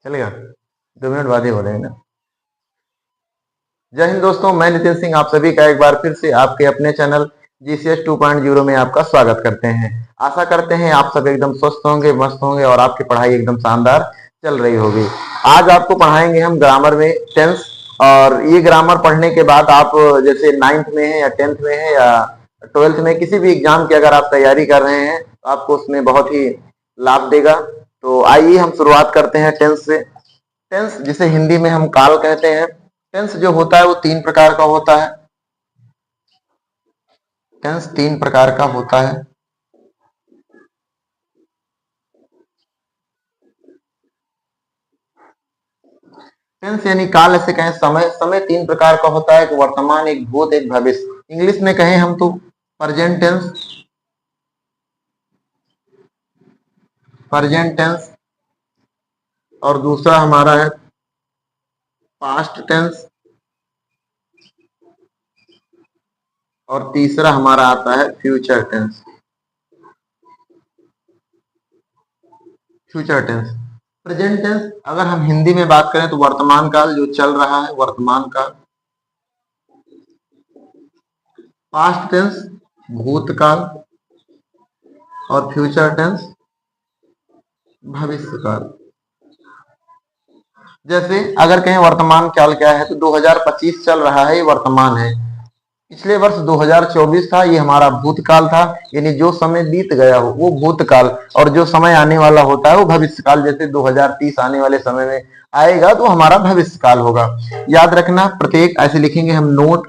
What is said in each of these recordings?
चलेगा? 2 मिनट बाद ही बोलेंगे ना। जय हिंद दोस्तों, मैं नितिन सिंह आप सभी का एक बार फिर से आपके अपने चैनल GCS 2.0 में आपका स्वागत करते हैं। आशा करते हैं आप सब एकदम स्वस्थ होंगे, मस्त होंगे और आपकी पढ़ाई एकदम शानदार चल रही होगी। आज आपको पढ़ाएंगे हम ग्रामर में टेंस। और ये ग्रामर पढ़ने के बाद आप जैसे 9th में है या 10th में है या 12th में किसी भी एग्जाम की अगर आप तैयारी कर रहे हैं तो आपको उसमें बहुत ही लाभ देगा। तो आइए हम शुरुआत करते हैं टेंस से। टेंस जिसे हिंदी में हम काल कहते हैं। टेंस जो होता है वो 3 प्रकार का होता है। टेंस 3 प्रकार का होता है। टेंस यानी काल, ऐसे कहें समय। समय 3 प्रकार का होता है, एक वर्तमान, एक भूत, एक भविष्य। इंग्लिश में कहें हम तो प्रेजेंट टेंस, प्रेजेंट टेंस, और दूसरा हमारा है पास्ट टेंस, और तीसरा हमारा आता है future tense. Future tense. Present tense अगर हम हिंदी में बात करें तो वर्तमान काल जो चल रहा है, वर्तमान काल। पास्ट टेंस भूतकाल, और फ्यूचर टेंस भविष्य काल। जैसे अगर कहें वर्तमान काल क्या है तो 2025 चल रहा है, ये वर्तमान है। पिछले वर्ष 2024 था, ये हमारा भूतकाल था। यानी जो समय बीत गया हो वो भूतकाल, और जो समय आने वाला होता है वो भविष्यकाल। जैसे 2030 आने वाले समय में आएगा तो हमारा भविष्यकाल होगा। याद रखना, प्रत्येक ऐसे लिखेंगे हम नोट।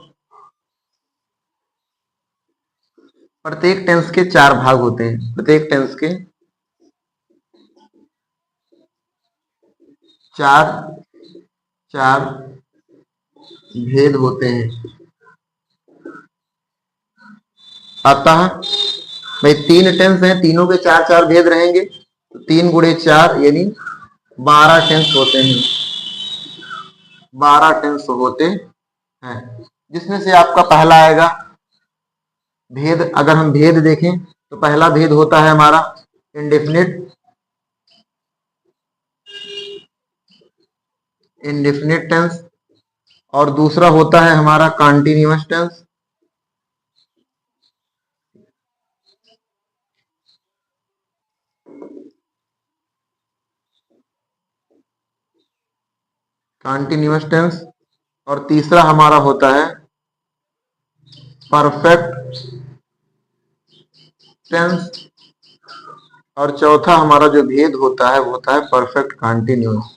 प्रत्येक टेंस के 4 भाग होते हैं। प्रत्येक टेंस के 4 भेद होते हैं। अतः भाई 3 टेंस हैं, तीनों के 4 भेद रहेंगे, तो 3 × 4 यानी 12 टेंस होते हैं। 12 टेंस होते हैं, जिसमें से आपका पहला आएगा भेद। अगर हम भेद देखें तो पहला भेद होता है हमारा इंडेफिनिट, इंडेफिनिट टेंस, और दूसरा होता है हमारा कॉन्टिन्यूअस टेंस। कॉन्टिन्यूअस टेंस, और तीसरा हमारा होता है परफेक्ट टेंस, और चौथा हमारा जो भेद होता है वो होता है perfect continuous.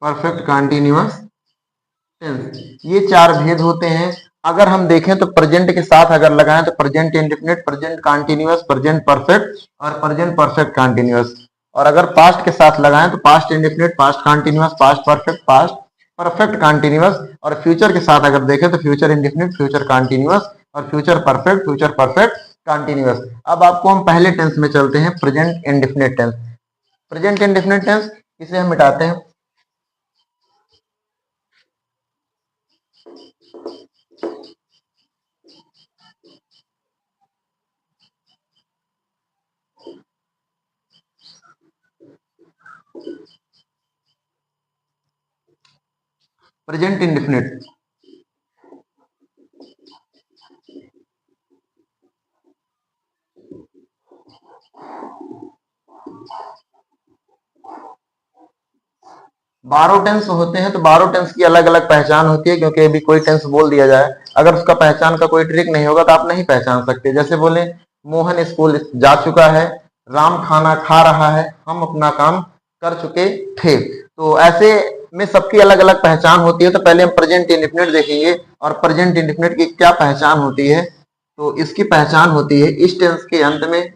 Perfect continuous tense, ये 4 भेद होते हैं। अगर हम देखें तो प्रेजेंट के साथ अगर लगाएं तो present indefinite, present continuous, present perfect और प्रेजेंट परफेक्ट कॉन्टिन्यूअस। और अगर पास्ट के साथ लगाएं तो past indefinite, past continuous, past perfect, past perfect continuous. और फ्यूचर के साथ अगर देखें तो फ्यूचर इंडेफिनिट, फ्यूचर कॉन्टिन्यूअस, और future perfect, future perfect continuous. अब आपको हम पहले टेंस में चलते हैं, present indefinite tense. Present indefinite tense इसे हम मिटाते हैं। प्रेजेंट इंडेफिनिट, बारह टेंस होते हैं, तो 12 टेंस की अलग अलग पहचान होती है, क्योंकि अभी कोई टेंस बोल दिया जाए, अगर उसका पहचान का कोई ट्रिक नहीं होगा तो आप नहीं पहचान सकते। जैसे बोले मोहन स्कूल जा चुका है, राम खाना खा रहा है, हम अपना काम कर चुके थे। तो ऐसे में सबकी अलग अलग पहचान होती है। तो पहले हम प्रेजेंट इंडेफिनिट देखेंगे, और प्रेजेंट इंडेफिनिट की क्या पहचान होती है। तो इसकी पहचान होती है इस टेंस के अंत में,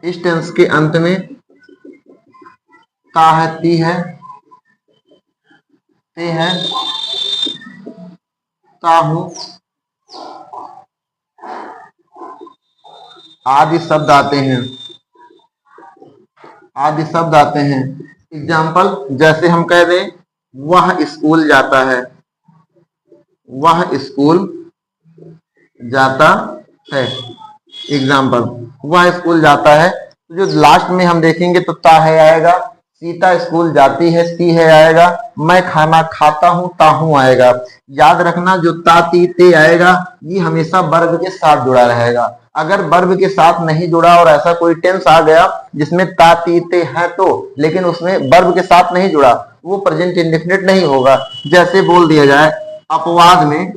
इस टेंस के अंत में ता है, ती है, ते है, ता हूं आदि शब्द आते हैं। आदि शब्द आते हैं। एग्जाम्पल, जैसे हम कह दें वह स्कूल जाता है, वह स्कूल जाता है। एग्जाम्पल, वह स्कूल जाता है। तो जो लास्ट में हम देखेंगे तो ता है आएगा। सीता स्कूल जाती है, सी है आएगा। मैं खाना खाता हूं, ताहू आएगा। याद रखना जो ता ती ते आएगा ये हमेशा वर्ब के साथ जुड़ा रहेगा। अगर वर्ब के साथ नहीं जुड़ा और ऐसा कोई टेंस आ गया जिसमें ता ती ते है तो, लेकिन उसमें वर्ब के साथ नहीं जुड़ा, वो प्रेजेंट इंडेफिनिट नहीं होगा। जैसे बोल दिया जाए अपवाद में,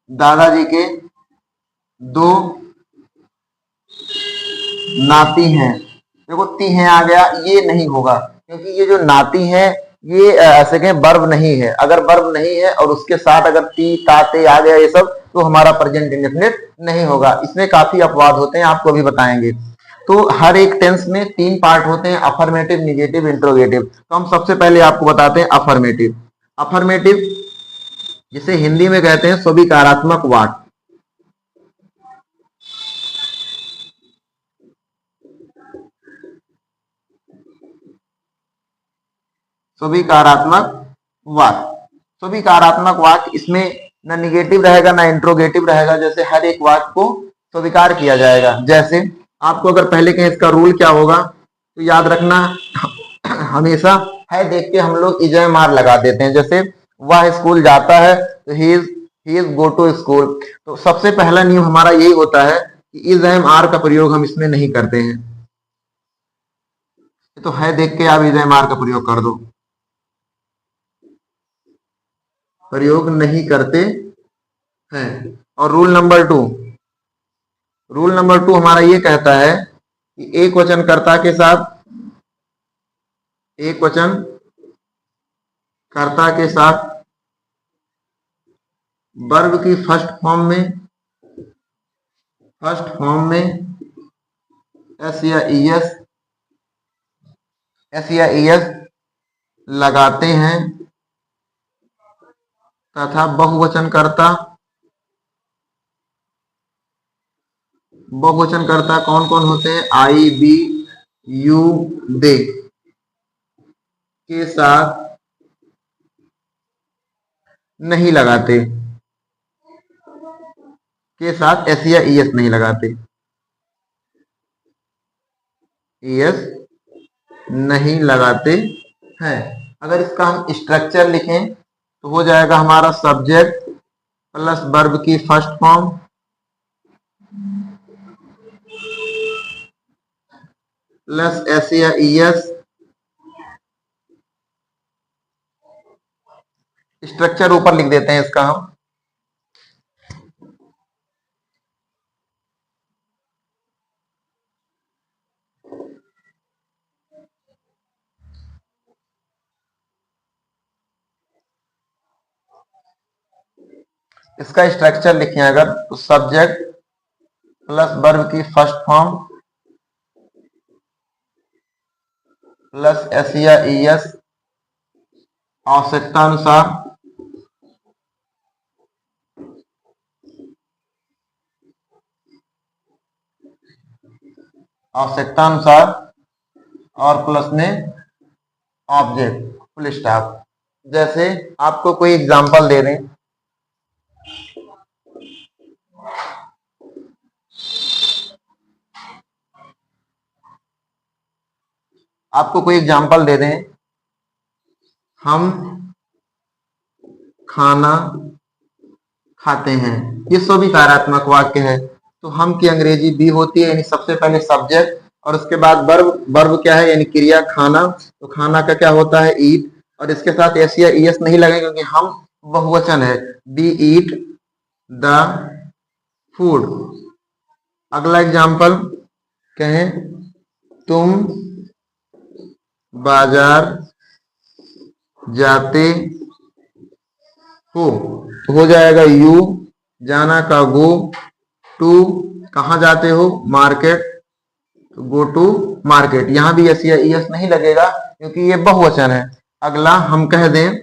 दादाजी के दो नाती हैं। देखो ती हैं आ गया, ये नहीं होगा क्योंकि ये जो नाती हैं ये ऐसे कहें वर्ब नहीं है। अगर वर्ब नहीं है और उसके साथ अगर ती ताते आ गया ये सब, तो हमारा प्रेजेंट इंडेफिनिट नहीं होगा। इसमें काफी अपवाद होते हैं, आपको अभी बताएंगे। तो हर एक टेंस में तीन पार्ट होते हैं, अफर्मेटिव, निगेटिव, इंट्रोगेटिव। तो हम सबसे पहले आपको बताते हैं अफर्मेटिव। अफर्मेटिव जिसे हिंदी में कहते हैं स्वीकारात्मक वाक्य। स्वीकारात्मक वाक्य, स्वीकारात्मक वाक्य, इसमें ना निगेटिव रहेगा ना इंट्रोगेटिव रहेगा। जैसे हर एक वाक्य को स्वीकार किया जाएगा। जैसे आपको अगर पहले कहें इसका रूल क्या होगा, तो याद रखना हमेशा है देख के हम लोग इजय मार लगा देते हैं। जैसे वह स्कूल जाता है तो he is go to school. तो सबसे पहला नियम हमारा यही होता है कि इज एम आर का प्रयोग हम इसमें नहीं करते हैं। तो है देख के आप इज एम आर का प्रयोग कर दो, प्रयोग नहीं करते हैं। और रूल नंबर टू हमारा ये कहता है कि एक वचन कर्ता के साथ, एक वचन कर्ता के साथ वर्ब की फर्स्ट फॉर्म में एस या ईएस लगाते हैं तथा बहुवचन कर्ता कौन कौन होते हैं, आई, बी, यू, दे के साथ नहीं लगाते, के साथ एस या ईएस नहीं लगाते, ईएस नहीं लगाते हैं। अगर इसका हम स्ट्रक्चर लिखें तो हो जाएगा हमारा सब्जेक्ट प्लस वर्ब की फर्स्ट फॉर्म प्लस एस या ईएस। स्ट्रक्चर ऊपर लिख देते हैं इसका हम। इसका स्ट्रक्चर लिखें अगर, तो सब्जेक्ट प्लस वर्ब की फर्स्ट फॉर्म प्लस एस या ईएस आवश्यकता अनुसार, और प्लस में ऑब्जेक्ट, फुल स्टॉप। जैसे आपको कोई एग्जांपल दे दें, हम खाना खाते हैं, ये स्वीकारात्मक वाक्य है। तो हम की अंग्रेजी बी होती है, यानी सबसे पहले सब्जेक्ट और उसके बाद वर्ब। वर्ब क्या है, यानी क्रिया खाना। तो खाना का क्या होता है, ईट। और इसके साथ एस या ईएस नहीं लगेगा क्योंकि हम बहुवचन है। We eat the food. अगला एग्जाम्पल कहें, तुम बाजार जाते हो। तो हो जाएगा यू, जाना का गो, टू कहाँ जाते हो, मार्केट, तो गो टू मार्केट। यहां भी एस या ईएस नहीं लगेगा क्योंकि ये बहुवचन है। अगला हम कह दें,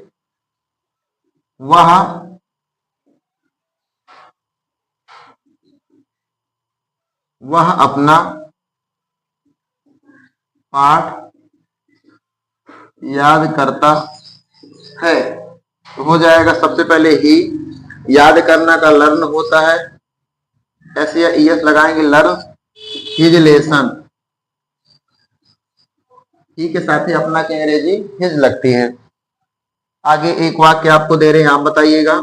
वह अपना पाठ याद करता है। हो जाएगा सबसे पहले ही, याद करना का लर्न होता है, एस या ई एस लगाएंगे, लर्न, हिज लेसन, ही के साथ ही अपना की अंग्रेजी हिज लगती है। आगे एक वाक्य आपको दे रहे हैं, आप बताइएगा।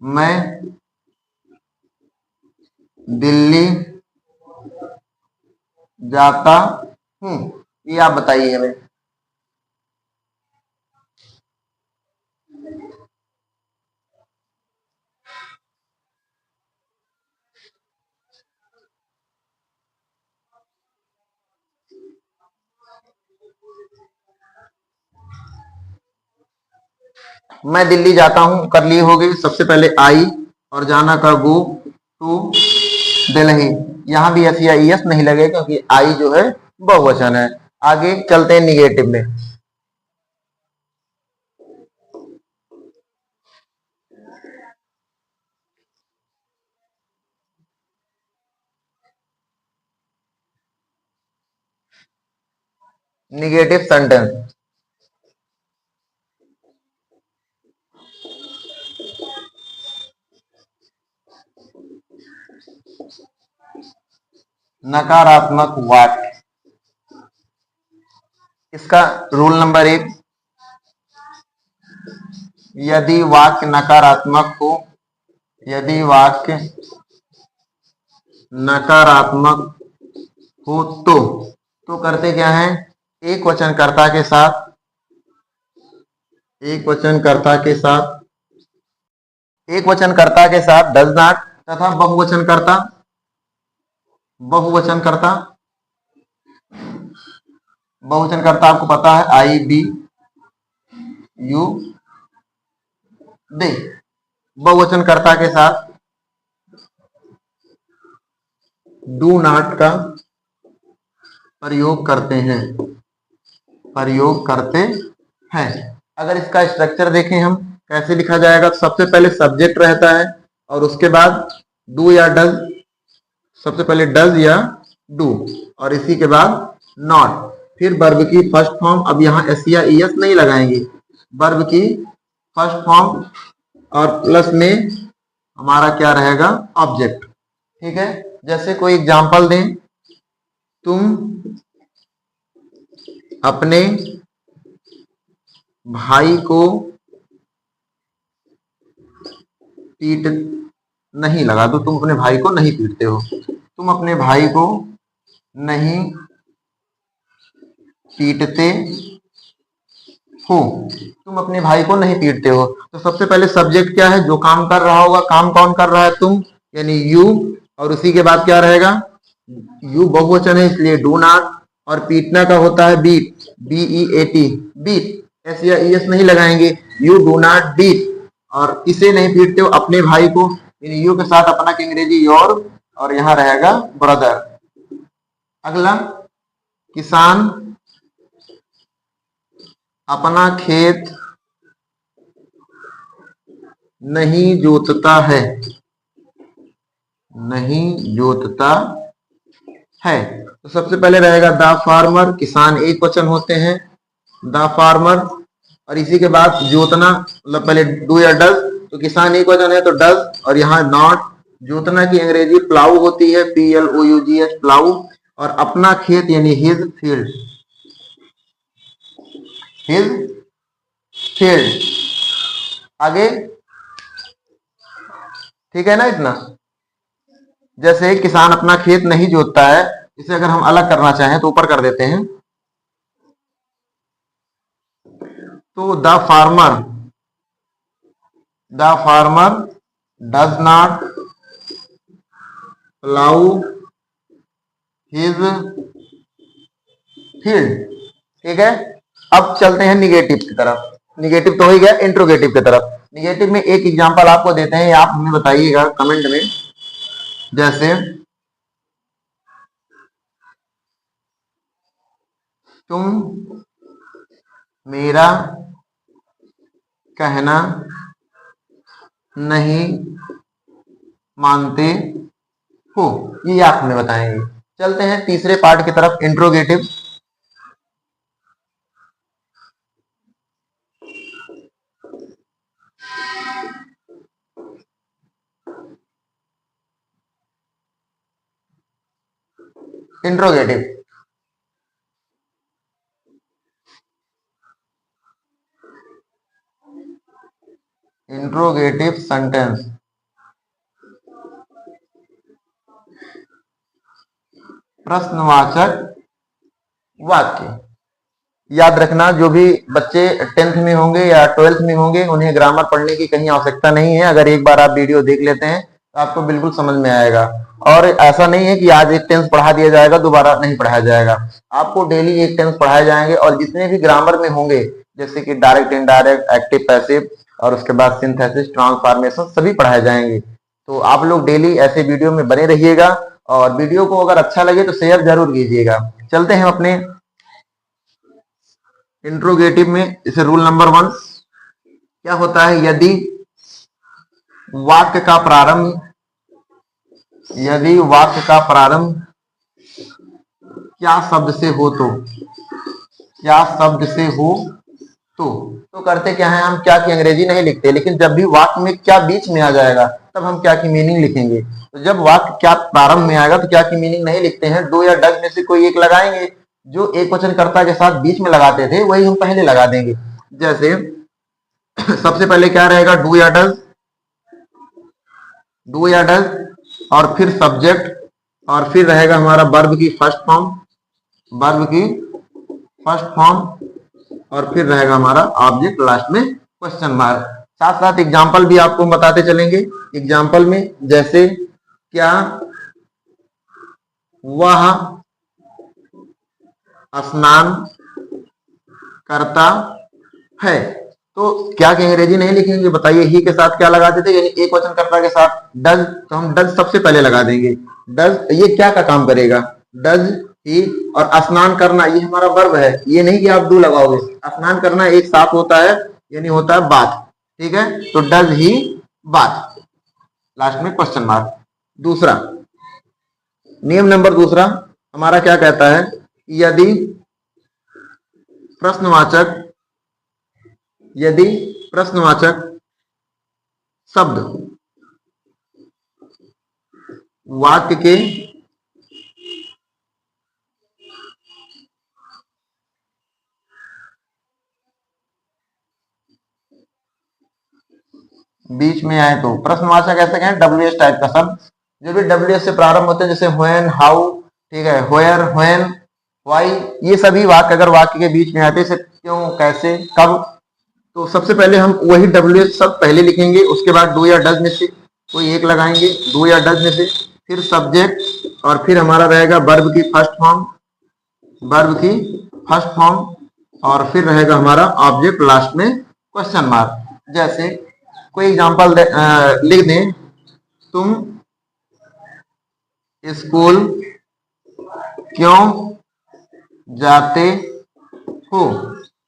मैं दिल्ली जाता हूं, ये आप बताइए हमें। मैं दिल्ली जाता हूं कर ली होगी, सबसे पहले आई और जाना का गो टू दिल्ली, यहां भी एस या ई एस नहीं लगे क्योंकि आई जो है बहुवचन है। आगे चलते हैं निगेटिव में। निगेटिव सेंटेंस, नकारात्मक वाक्य। इसका रूल नंबर 1, यदि वाक्य नकारात्मक हो, यदि वाक्य नकारात्मक हो तो करते क्या है, एक वचनकर्ता के साथ, एक वचनकर्ता के साथ, एक वचनकर्ता के साथ डज नॉट, तथा बहुवचनकर्ता, बहुवचनकर्ता, बहुवचनकर्ता आपको पता है, आई बी यू दे, बहुवचनकर्ता के साथ डू नॉट का प्रयोग करते हैं, प्रयोग करते हैं। अगर इसका स्ट्रक्चर देखें हम कैसे लिखा जाएगा, तो सबसे पहले सब्जेक्ट रहता है और उसके बाद डू या डज, सबसे पहले डज या डू और इसी के बाद नॉट, फिर वर्ब की फर्स्ट फॉर्म। अब यहाँ एस या ई एस नहीं लगाएंगे, वर्ब की फर्स्ट फॉर्म और प्लस में हमारा क्या रहेगा, ऑब्जेक्ट। ठीक है, जैसे कोई एग्जांपल दें, तुम अपने भाई को पीट, नहीं लगा दो, तुम अपने भाई को नहीं पीटते हो, तुम अपने भाई को नहीं पीटते हो, तुम अपने भाई को नहीं पीटते हो। तो सबसे पहले सब्जेक्ट क्या है, जो काम कर रहा होगा, काम कौन कर रहा है, तुम यानी यू, और उसी के बाद क्या रहेगा, यू बहुवचन है इसलिए डू नॉट, और पीटना का होता है beat, B E A T, beat, S या ई एस नहीं लगाएंगे, यू डू नॉट बीट, और किसे नहीं पीटते हो, अपने भाई को, यू के साथ अपना की अंग्रेजी योर, और यहां रहेगा ब्रदर। अगला, किसान अपना खेत नहीं जोतता है, नहीं जोतता है, तो सबसे पहले रहेगा द फार्मर, किसान एक वचन होते हैं, द फार्मर, और इसी के बाद जोतना, मतलब पहले डू या डज, तो किसान एक वचन है तो डज, और यहाँ नॉट, जोतना की अंग्रेजी प्लाऊ होती है, P L O U G S, plough, और अपना खेत यानी हिज फील्ड, हिज फील्ड। आगे ठीक है ना इतना। जैसे किसान अपना खेत नहीं जोतता है, इसे अगर हम अलग करना चाहें तो ऊपर कर देते हैं, तो the farmer does not plough his field. ठीक है, अब चलते हैं निगेटिव की तरफ। निगेटिव तो हो ही गया, इंट्रोगेटिव की तरफ। निगेटिव में एक एग्जांपल आपको देते हैं, आप हमें बताइएगा कमेंट में। जैसे तुम मेरा कहना नहीं मानते हो, ये आप हमें बताएंगे। चलते हैं तीसरे पार्ट की तरफ, इंट्रोगेटिव। इंट्रोगेटिव, इंट्रोगेटिव सेंटेंस, प्रश्नवाचक वाक्य। याद रखना, जो भी बच्चे 10th में होंगे या 12th में होंगे उन्हें ग्रामर पढ़ने की कहीं आवश्यकता नहीं है। अगर एक बार आप वीडियो देख लेते हैं तो आपको बिल्कुल समझ में आएगा। और ऐसा नहीं है कि आज एक टेंस पढ़ा दिया जाएगा, दोबारा नहीं पढ़ाया जाएगा। आपको डेली एक टेंस पढ़ाए जाएंगे और जितने भी ग्रामर में होंगे, जैसे कि डायरेक्ट, इनडायरेक्ट, एक्टिव, पैसिव और उसके बाद सिंथेसिस, ट्रांसफॉर्मेशन, सभी पढ़ाए जाएंगे। तो आप लोग डेली ऐसे वीडियो में बने रहिएगा और वीडियो को अगर अच्छा लगे तो शेयर जरूर कीजिएगा। चलते हैं अपने इंट्रोगेटिव में। इसे रूल नंबर 1 क्या होता है? यदि वाक्य का प्रारंभ, क्या शब्द से हो तो, क्या शब्द से हो तो करते क्या है, हम क्या की अंग्रेजी नहीं लिखते, लेकिन जब भी वाक्य में क्या बीच में आ जाएगा तब हम क्या की मीनिंग लिखेंगे। तो जब वाक्य क्या प्रारंभ में आएगा तो क्या की मीनिंग नहीं लिखते हैं, डू या डज में से कोई एक लगाएंगे। जो एक वचन कर्ता के साथ बीच में लगाते थे वही हम पहले लगा देंगे। जैसे सबसे पहले क्या रहेगा, डू या डज, और फिर सब्जेक्ट, और फिर रहेगा हमारा वर्ब की फर्स्ट फॉर्म, और फिर रहेगा हमारा ऑब्जेक्ट लास्ट में क्वेश्चन मार्क। साथ साथ एग्जाम्पल भी आपको बताते चलेंगे। एग्जाम्पल में जैसे क्या वह स्नान करता है, तो क्या की अंग्रेजी नहीं लिखेंगे। बताइए, ही के साथ क्या लगाते थे, यानी एक वचन कर्ता के साथ डज, तो हम डज सबसे पहले लगा देंगे। डज ये क्या का काम करेगा, डज ही, और स्नान करना ये हमारा वर्ब है, ये नहीं कि आप डू लगाओगे। स्नान करना एक साथ होता है, यानी होता है बात, ठीक है। तो डज ही बात, लास्ट में क्वेश्चन मार्क। दूसरा नियम नंबर दूसरा हमारा क्या कहता है, यदि प्रश्नवाचक शब्द वाक्य के बीच में आए तो, प्रश्नवाचक ऐसे कहें WH टाइप का शब्द, जो भी WH से प्रारंभ होते हैं, जैसे व्हेन, हाउ, ठीक है, वेयर, व्हेन, व्हाई, ये सभी वाक्य अगर वाक्य के बीच में आते हैं, क्यों, कैसे, कब, तो सबसे पहले हम वही WH शब्द पहले लिखेंगे, उसके बाद डू या डज में से कोई एक लगाएंगे, डू या डज में से, फिर सब्जेक्ट, और फिर हमारा रहेगा वर्ब की फर्स्ट फॉर्म, और फिर रहेगा हमारा ऑब्जेक्ट लास्ट में क्वेश्चन मार्क। जैसे कोई एग्जांपल लिख दें, तुम स्कूल क्यों जाते हो,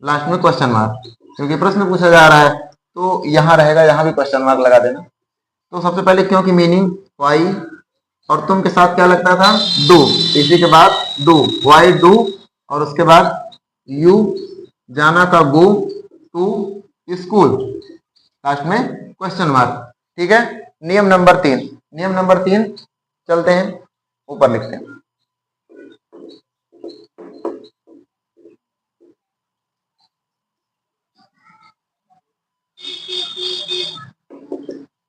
लास्ट में क्वेश्चन मार्क, क्योंकि प्रश्न पूछा जा रहा है तो यहां रहेगा, यहां भी क्वेश्चन मार्क लगा देना। तो सबसे पहले क्यों की मीनिंग वाई, और तुम के साथ क्या लगता था, डू, इसी के बाद डू, वाई डू, और उसके बाद यू, जाना का गो टू स्कूल, लास्ट में क्वेश्चन मार्क, ठीक है। नियम नंबर 3 चलते हैं, ऊपर लिखते हैं।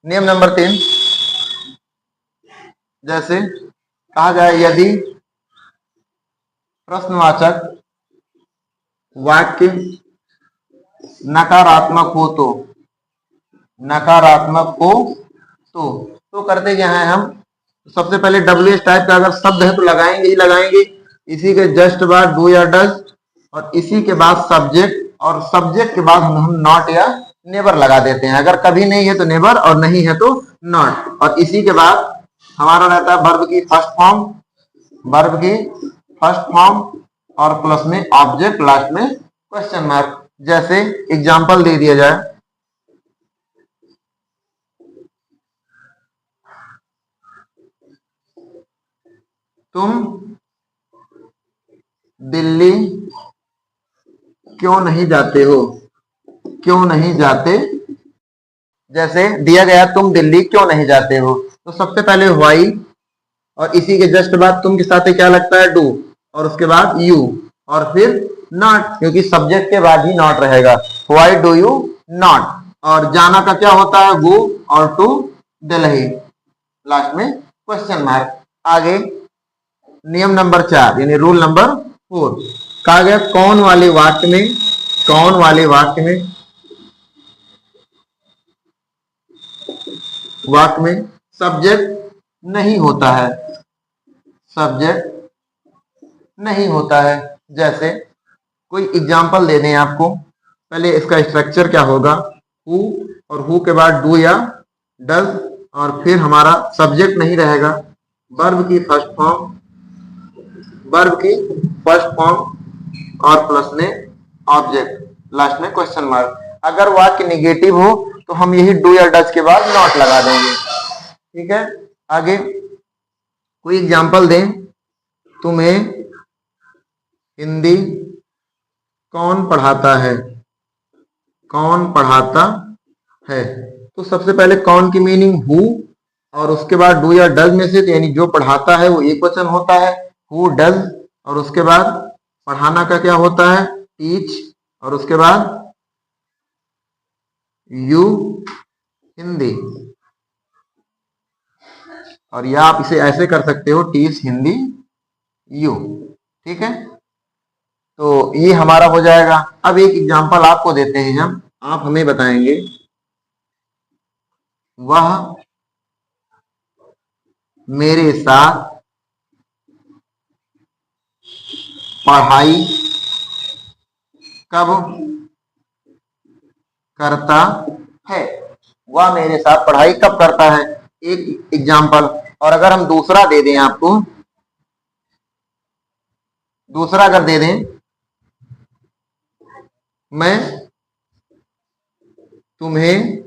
नियम नंबर 3 जैसे कहा जाए, यदि प्रश्नवाचक वाक्य नकारात्मक हो तो करते क्या है, हम सबसे पहले WH टाइप का अगर शब्द है तो लगाएंगे ही लगाएंगे, इसी के जस्ट बाद डू या डज, और इसी के बाद सब्जेक्ट, और सब्जेक्ट के बाद हम नॉट या नेवर लगा देते हैं। अगर कभी नहीं है तो नेवर, और नहीं है तो नॉट, और इसी के बाद हमारा रहता है वर्ब की फर्स्ट फॉर्म, और प्लस में ऑब्जेक्ट, लास्ट में क्वेश्चन मार्क। जैसे एग्जांपल दे दिया जाए, तुम दिल्ली क्यों नहीं जाते, जैसे दिया गया तुम दिल्ली क्यों नहीं जाते हो, तो सबसे पहले व्हाई, और इसी के जस्ट बाद तुम के साथ क्या लगता है, डू, और उसके बाद यू, और फिर नॉट, क्योंकि सब्जेक्ट के बाद ही नॉट रहेगा। व्हाई डू यू नॉट, और जाना का क्या होता है, गो, और टू दिल्ली, लास्ट में क्वेश्चन मार्क। आगे नियम नंबर 4 यानी रूल नंबर 4 कहा गया, कौन वाले वाक्य में, कौन वाले वाक्य में सब्जेक्ट नहीं होता है, सब्जेक्ट नहीं होता है। जैसे कोई एग्जांपल दे दें आपको, पहले इसका स्ट्रक्चर क्या होगा, हु, और हु के बाद डू या डज, और फिर हमारा सब्जेक्ट नहीं रहेगा, वर्ब की फर्स्ट फॉर्म, वर्ब की फर्स्ट फॉर्म और प्लस में ऑब्जेक्ट, लास्ट में क्वेश्चन मार्क। अगर वाक्य निगेटिव हो तो हम यही डू या डज के बाद नॉट लगा देंगे। ठीक है, आगे कोई एग्जांपल दें, तुम्हें हिंदी कौन पढ़ाता है, कौन पढ़ाता है। तो सबसे पहले कौन की मीनिंग हु, और उसके बाद डू या डज में से, यानी जो पढ़ाता है वो एक वचन होता है, हु डज, और उसके बाद पढ़ाना का क्या होता है, टीच, और उसके बाद यू हिंदी, और या आप इसे ऐसे कर सकते हो, टीच हिंदी यू। ठीक है, तो ये हमारा हो जाएगा। अब एक एग्जांपल आपको देते हैं हम, आप हमें बताएंगे, वह मेरे साथ पढ़ाई कब करता है, वह मेरे साथ पढ़ाई कब करता है, एक एग्जाम्पल। और अगर हम दूसरा दे दें आपको, दूसरा अगर दे दें, मैं तुम्हें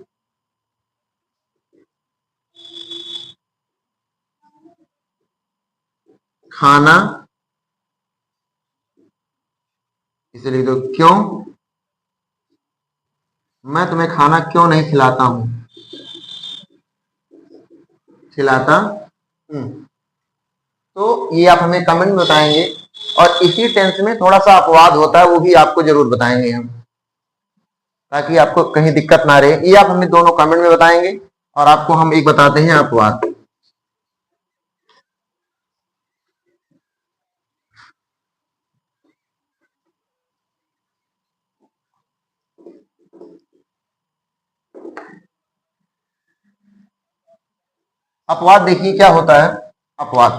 खाना, इसे लिख दो, क्यों, मैं तुम्हें खाना क्यों नहीं खिलाता हूं, खिलाता हूं। तो ये आप हमें कमेंट में बताएंगे, और इसी टेंस में थोड़ा सा अपवाद होता है, वो भी आपको जरूर बताएंगे हम, ताकि आपको कहीं दिक्कत ना रहे। ये आप हमें दोनों कमेंट में बताएंगे, और आपको हम एक बताते हैं अपवाद। अपवाद देखिए क्या होता है, अपवाद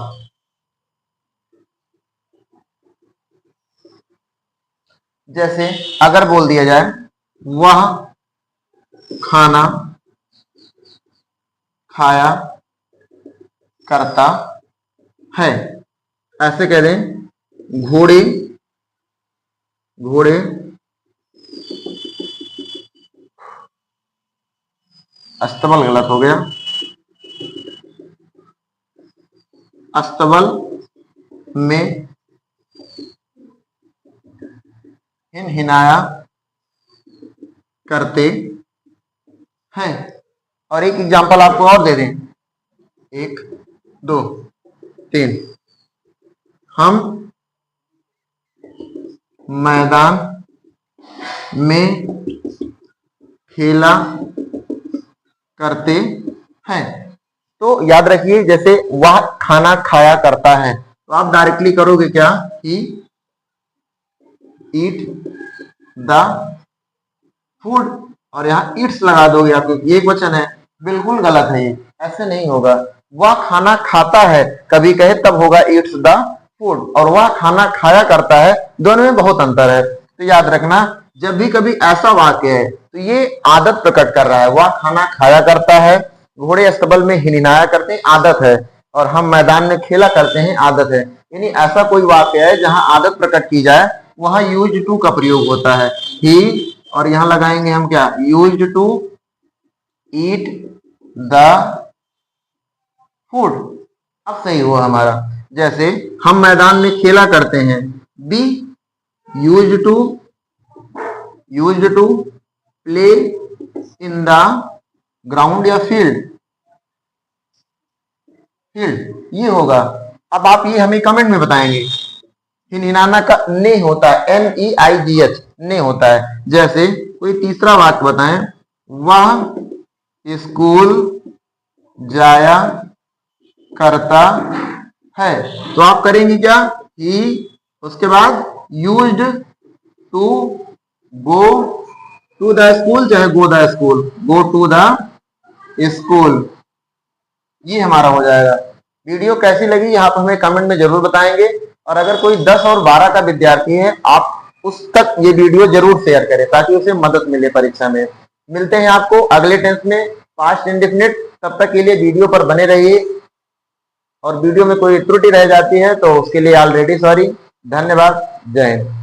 जैसे अगर बोल दिया जाए, वह खाना खाया करता है, ऐसे कह दें, घोड़े, घोड़े अस्तबल गलत हो गया, अस्तबल में हिनहिनाया करते हैं। और एक एग्जांपल आपको और दे दें, 1 2 3, हम मैदान में खेला करते हैं। तो याद रखिए, जैसे वह खाना खाया करता है, तो आप डायरेक्टली करोगे क्या, ही ईट द फूड, और यहाँ ईट्स लगा दोगे आप, क्योंकि एक वचन है। बिल्कुल गलत है, ये ऐसे नहीं होगा। वह खाना खाता है कभी कहे तब होगा ईट्स द फूड, और वह खाना खाया करता है, दोनों में बहुत अंतर है। तो याद रखना, जब भी कभी ऐसा वाक्य है तो ये आदत प्रकट कर रहा है, वह खाना खाया करता है, घोड़े अस्तबल में हिनहिनाया करते हैं, आदत है, और हम मैदान में खेला करते हैं, आदत है। यानी ऐसा कोई वाक्य है जहां आदत प्रकट की जाए, वहां यूज टू का प्रयोग होता है, ही, और यहां लगाएंगे हम क्या, use to eat the food. अब सही हुआ हमारा, जैसे हम मैदान में खेला करते हैं, we use to play in the ground या फील्ड, फील्ड ये होगा। अब आप ये हमें कमेंट में बताएंगे। हिनहिनाना का ने होता है, NEIGH ने होता है। जैसे कोई तीसरा वाक्य बताएं, वह स्कूल जाया करता है, तो आप करेंगे क्या, ही, उसके बाद used to go to the school, चाहे go the school, go to the school, ये हमारा हो जाएगा। वीडियो कैसी लगी आप हमें कमेंट में जरूर बताएंगे, और अगर कोई 10 और 12 का विद्यार्थी है, आप उस तक ये वीडियो जरूर शेयर करें ताकि उसे मदद मिले परीक्षा में। मिलते हैं आपको अगले टेंस में, पास्ट इंडेफिनिट। तब तक के लिए वीडियो पर बने रहिए, और वीडियो में कोई त्रुटि रह जाती है तो उसके लिए ऑलरेडी सॉरी। धन्यवाद, जय हिंद।